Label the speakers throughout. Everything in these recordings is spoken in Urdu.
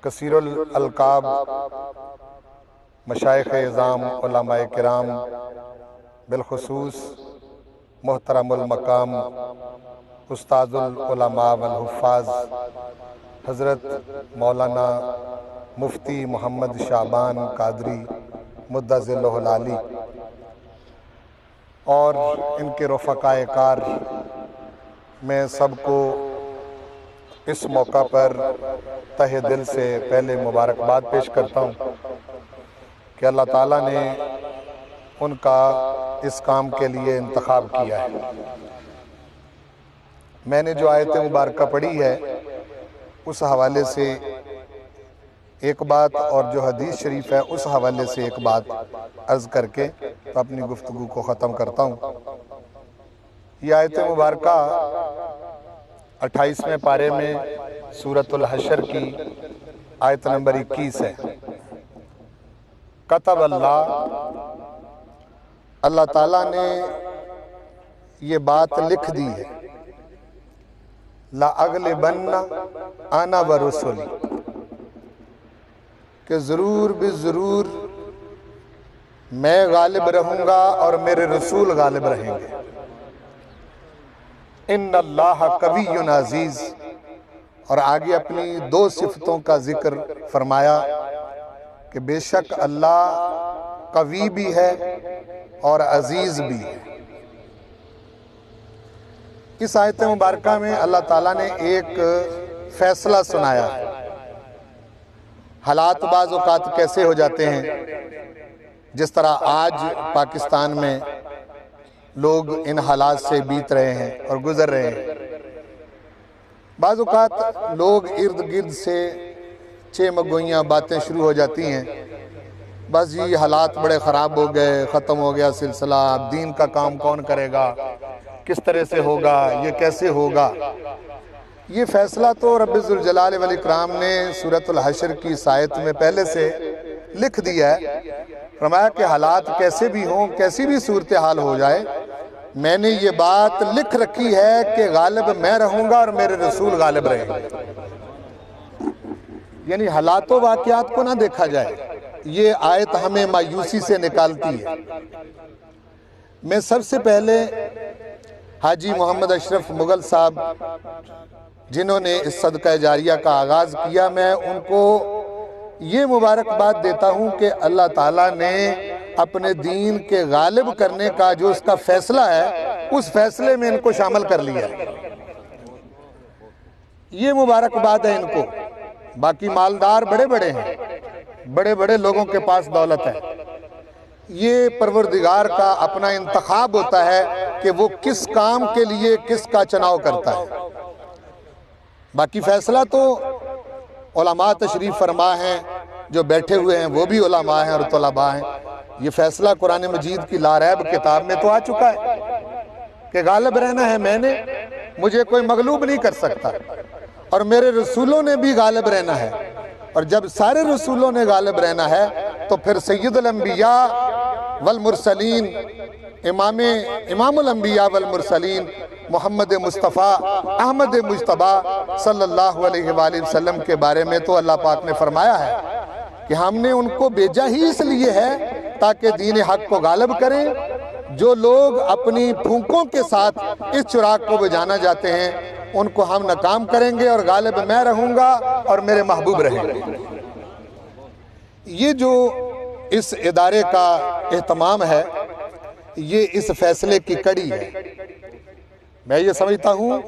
Speaker 1: کثیر الالقاب مشائخ اعظام علماء کرام، بالخصوص محترم المقام استاذ العلماء والحفاظ حضرت مولانا مفتی محمد شعبان قادری مدہ ظلہ العالی اور ان کے رفقائے کار، میں سب کو اس موقع پر تہہ دل سے پہلے مبارکباد پیش کرتا ہوں کہ اللہ تعالیٰ نے ان کا اس کام کے لیے انتخاب کیا ہے۔ میں نے جو آیت مبارکہ پڑھی ہے اس حوالے سے ایک بات، اور جو حدیث شریف ہے اس حوالے سے ایک بات عرض کر کے تو اپنی گفتگو کو ختم کرتا ہوں۔ یہ آیت مبارکہ 28ویں پارے میں سورۃ الحشر کی آیت نمبر 21 ہے۔ کتب اللہ تعالیٰ نے یہ بات لکھ دی ہے، لَأَغْلِبَنَّ أَنَا وَرُسُلِي، کہ ضرور بضرور میں غالب رہوں گا اور میرے رسول غالب رہیں گے۔ ان اللہ قوی عزیز، اور آگے اپنی دو صفتوں کا ذکر فرمایا کہ بے شک اللہ قوی بھی ہے اور عزیز بھی ہے۔ اس آیت مبارکہ میں اللہ تعالیٰ نے ایک فیصلہ سنایا ہے۔ حالات بعض اوقات کیسے ہو جاتے ہیں، جس طرح آج پاکستان میں لوگ ان حالات سے بیت رہے ہیں اور گزر رہے ہیں۔ بعض اوقات لوگ ارد گرد سے چمگوئیاں باتیں شروع ہو جاتی ہیں، بس یہ حالات بڑے خراب ہو گئے، ختم ہو گیا سلسلہ، اب دین کا کام کون کرے گا، کس طرح سے ہوگا، یہ کیسے ہوگا۔ یہ فیصلہ تو رب ذوالجلال والاکرام نے سورۃ الحشر کی اس آیت میں پہلے سے لکھ دیا ہے۔ فرمایا کہ حالات کیسے بھی ہوں، کیسی بھی صورتحال ہو جائے، میں نے یہ بات لکھ رکھی ہے کہ غالب میں رہوں گا اور میرے رسول غالب رہیں گے۔ یعنی حالات و واقعات کو نہ دیکھا جائے، یہ آیت ہمیں مایوسی سے نکالتی ہے۔ میں سب سے پہلے حاجی محمد اشرف مغل صاحب، جنہوں نے اس صدقہ جاریہ کا آغاز کیا، میں ان کو یہ مبارکباد دیتا ہوں کہ اللہ تعالیٰ نے اپنے دین کے غالب کرنے کا جو اس کا فیصلہ ہے، اس فیصلے میں ان کو شامل کر لیا ہے۔ یہ مبارکباد ہے ان کو۔ باقی مالدار بڑے بڑے ہیں، بڑے بڑے لوگوں کے پاس دولت ہے، یہ پروردگار کا اپنا انتخاب ہوتا ہے کہ وہ کس کام کے لیے کس کا چناؤ کرتا ہے۔ باقی فیصلہ تو علماء تشریف فرما ہیں، جو بیٹھے ہوئے ہیں وہ بھی علماء ہیں اور طلباء ہیں۔ یہ فیصلہ قرآن مجید کی لاریب کتاب میں تو آ چکا ہے کہ غالب رہنا ہے میں نے، مجھے کوئی مغلوب نہیں کر سکتا، اور میرے رسولوں نے بھی غالب رہنا ہے۔ اور جب سارے رسولوں نے غالب رہنا ہے تو پھر سید الانبیاء والمرسلین، امام الانبیاء والمرسلین محمد مصطفیٰ احمد مجتبیٰ صلی اللہ علیہ وآلہ وسلم کے بارے میں تو اللہ پاک نے فرمایا ہے کہ ہم نے ان کو بھیجا ہی اس لیے ہے تاکہ دین حق کو غالب کریں۔ جو لوگ اپنی پھونکوں کے ساتھ اس چراغ کو بجھانا جاتے ہیں، ان کو ہم ناکام کریں گے، اور غالب میں رہوں گا اور میرے محبوب رہیں گے۔ یہ جو اس ادارے کا اہتمام ہے، یہ اس فیصلے کی کڑی ہے۔ میں یہ سمجھتا ہوں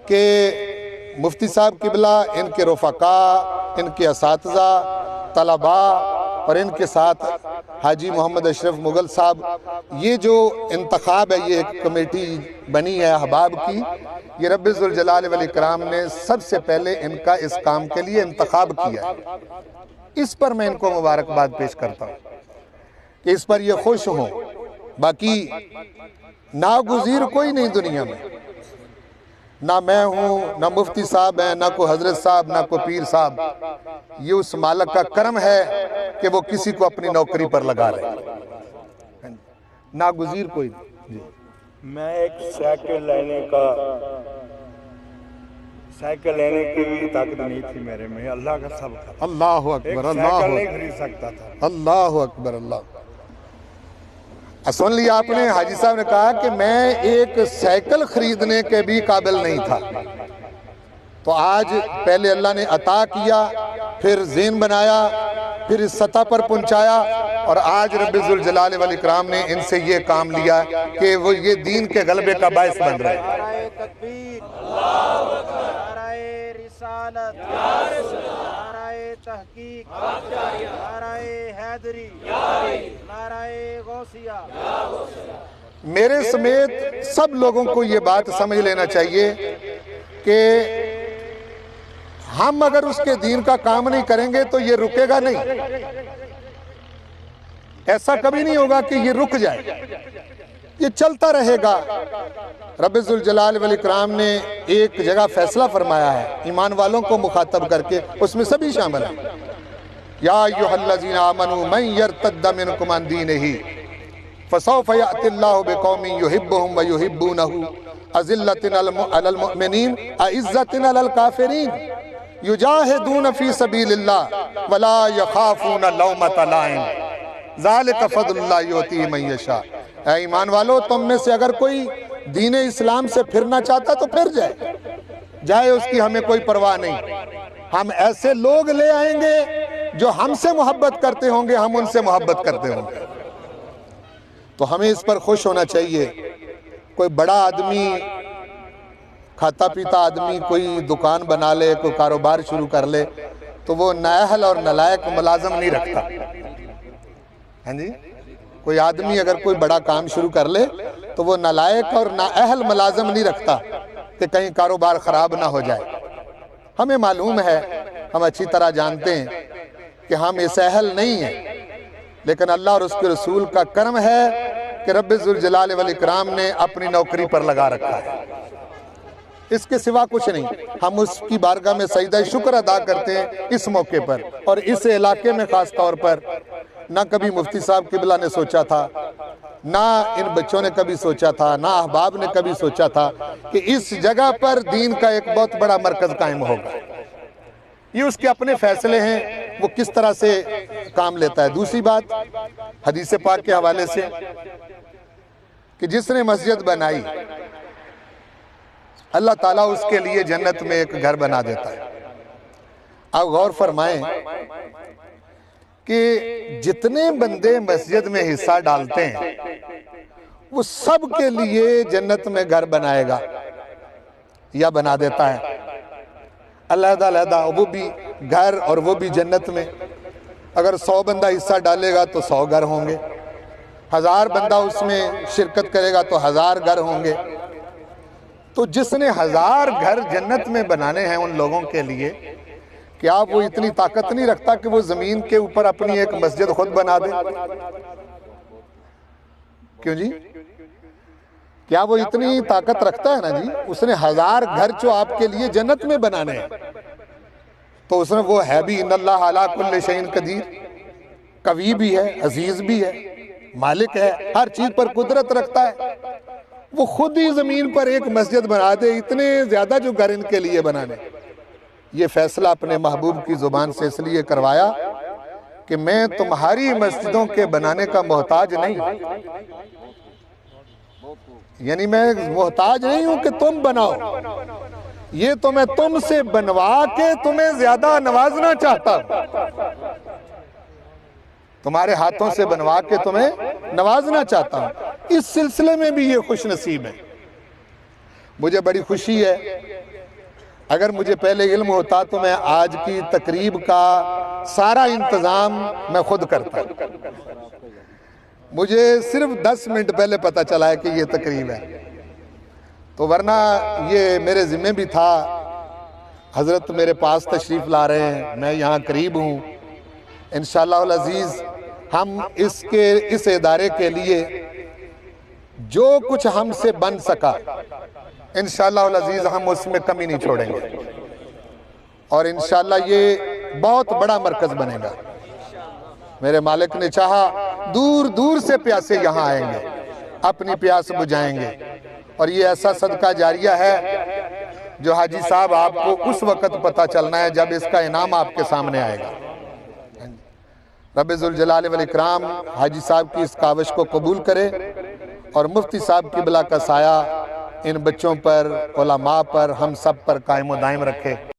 Speaker 1: کہ مفتی صاحب قبلہ، ان کے رفقاء، ان کے اساتذہ، طلباء، اور ان کے ساتھ حاجی محمد اشرف مغل صاحب، یہ جو انتخاب ہے، یہ ایک کمیٹی بنی ہے احباب کی، یہ رب ذوالجلال والاکرام نے سب سے پہلے ان کا اس کام کے لیے انتخاب کیا ہے۔ اس پر میں ان کو مبارکباد پیش کرتا ہوں کہ اس پر یہ خوش ہوں۔ باقی ناگزیر کوئی نہیں دنیا میں، نہ میں ہوں، نہ مفتی صاحب ہیں، نہ کوئی حضرت صاحب، نہ کوئی پیر صاحب۔ یہ اس مالک کا کرم ہے کہ وہ کسی کو اپنی نوکری پر لگا لے، ناگزیر کوئی نہیں۔
Speaker 2: میں ایک سائیکل لینے کا سائیکل لینے کی بھی طاقت نہیں تھی میرے میں، اللہ کا سب تھا۔
Speaker 1: اللہ اکبر، اللہ
Speaker 2: سائیکل نہیں
Speaker 1: اکبر،
Speaker 2: خرید سکتا تھا۔
Speaker 1: اللہ اکبر، اللہ۔ سن لیا آپ نے، حاجی صاحب نے کہا کہ میں ایک سائیکل خریدنے کے بھی قابل نہیں تھا، تو آج پہلے اللہ نے عطا کیا، پھر ذہن بنایا، پھر اس سطح پر پہنچایا، اور آج رب ذوالجلال والاکرام نے ان سے یہ کام لیا کہ وہ یہ دین کے غلبے کا باعث بن رہے ہیں۔
Speaker 3: نعرہ تکبیر، نعرہ رسالت، نعرہ تحقیق، نعرہ حیدری، نعرہ غوثیہ۔
Speaker 1: میرے سمیت سب لوگوں کو یہ بات سمجھ لینا چاہیے کہ ہم اگر اس کے دین کا کام نہیں کریں گے تو یہ رکے گا نہیں، ایسا کبھی نہیں ہوگا کہ یہ رک جائے، یہ چلتا رہے گا۔ رب ذوالجلال والاکرام نے ایک جگہ فیصلہ فرمایا ہے ایمان والوں کو مخاطب کر کے، اس میں سبھی شامل ہیں۔ یا ایھا الذین آمنوا من یرتد منکم عن دینہ فسوف یأتی اللہ بقوم یحبهم ویحبونہ اذلۃ علی المؤمنین اعزۃ علی الکافرین یجاہدون فی سبیل اللہ ولا یخافون لومۃ لائم ذالک فضل اللہ یؤتیہ من یشاء۔ اے ایمان والو، تم میں سے اگر کوئی دین اسلام سے پھرنا چاہتا تو پھر جائے، اس کی ہمیں کوئی پرواہ نہیں۔ ہم ایسے لوگ لے آئیں گے جو ہم سے محبت کرتے ہوں گے، ہم ان سے محبت کرتے ہوں گے، تو ہمیں اس پر خوش ہونا چاہیے۔ کوئی بڑا آدمی، کھاتا پیتا آدمی کوئی دکان بنا لے، کوئی کاروبار شروع کر لے، تو وہ نااہل اور نالائق ملازم نہیں رکھتا۔ ہاں جی، کوئی آدمی اگر کوئی بڑا کام شروع کر لے تو وہ نالائق اور نااہل ملازم نہیں رکھتا کہ کہیں کاروبار خراب نہ ہو جائے۔ ہمیں معلوم ہے، ہم اچھی طرح جانتے ہیں کہ ہم اس اہل نہیں ہیں، لیکن اللہ اور اس کے رسول کا کرم ہے کہ رب ذوالجلال والاکرام نے اپنی نوکری پر لگا رکھا ہے، اس کے سوا کچھ نہیں۔ ہم اس کی بارگاہ میں سجدہ شکر ادا کرتے ہیں اس موقع پر، اور اس علاقے میں خاص طور پر۔ نہ کبھی مفتی صاحب قبلہ نے سوچا تھا، نہ ان بچوں نے کبھی سوچا تھا، نہ احباب نے کبھی سوچا تھا کہ اس جگہ پر دین کا ایک بہت بڑا مرکز قائم ہوگا۔ یہ اس کے اپنے فیصلے ہیں، وہ کس طرح سے کام لیتا ہے۔ دوسری بات حدیث پاک کے حوالے سے کہ جس نے مسجد بنائی، اللہ تعالیٰ اس کے لیے جنت میں ایک گھر بنا دیتا ہے۔ آپ غور فرمائیں کہ جتنے بندے مسجد میں حصہ ڈالتے ہیں وہ سب کے لیے جنت میں گھر بنائے گا یا بنا دیتا ہے، علیحدہ علیحدہ، وہ بھی گھر اور وہ بھی جنت میں۔ اگر 100 بندہ حصہ ڈالے گا تو 100 گھر ہوں گے، 1000 بندہ اس میں شرکت کرے گا تو 1000 گھر ہوں گے۔ تو جس نے 1000 گھر جنت میں بنانے ہیں ان لوگوں کے لیے، کیا وہ اتنی طاقت نہیں رکھتا کہ وہ زمین کے اوپر اپنی ایک مسجد خود بنا دے؟ کیوں جی؟ کیا وہ اتنی طاقت رکھتا ہے نا جی؟ اس نے 1000 گھر جو آپ کے لیے جنت میں بنانے ہیں، تو اس نے وہ ہے بھی ان اللہ علی کل شیء قدیر، قوی بھی ہے، عزیز بھی ہے، مالک ہے، ہر چیز پر قدرت رکھتا ہے۔ وہ خود ہی زمین پر ایک مسجد بنا دے، اتنے زیادہ جو گھر ان کے لیے بنانے۔ یہ فیصلہ اپنے محبوب کی زبان سے اس لیے کروایا کہ میں تمہاری مسجدوں کے بنانے کا محتاج نہیں، یعنی میں محتاج نہیں ہوں کہ تم بناؤ، یہ تو میں تم سے بنوا کے تمہیں زیادہ نوازنا چاہتا ہوں، تمہارے ہاتھوں سے بنوا کے تمہیں نوازنا چاہتا ہوں۔ اس سلسلے میں بھی یہ خوش نصیب ہے۔ مجھے بڑی خوشی ہے، اگر مجھے پہلے علم ہوتا تو میں آج کی تقریب کا سارا انتظام میں خود کرتا۔ مجھے صرف 10 منٹ پہلے پتہ چلا ہے کہ یہ تقریب ہے، تو ورنہ یہ میرے ذمہ بھی تھا۔ حضرت میرے پاس تشریف لا رہے ہیں، میں یہاں قریب ہوں، انشاءاللہ العزیز ہم اس ادارے کے لیے جو کچھ ہم سے بن سکا انشاءاللہ العزیز ہم اس میں کمی نہیں چھوڑیں گے، اور انشاءاللہ یہ بہت بڑا مرکز بنے گا۔ میرے مالک نے چاہا دور دور سے پیاسے یہاں آئیں گے، اپنی پیاس بجھائیں گے، اور یہ ایسا صدقہ جاریہ ہے جو حاجی صاحب آپ کو اس وقت پتہ چلنا ہے جب اس کا انعام آپ کے سامنے آئے گا۔ رب ذوالجلال والاکرام حاجی صاحب کی اس کاوش کو قبول کرے اور مفتی صاحب کی بلا کا سایہ ان بچوں پر، علماء پر، ہم سب پر قائم و دائم رکھے۔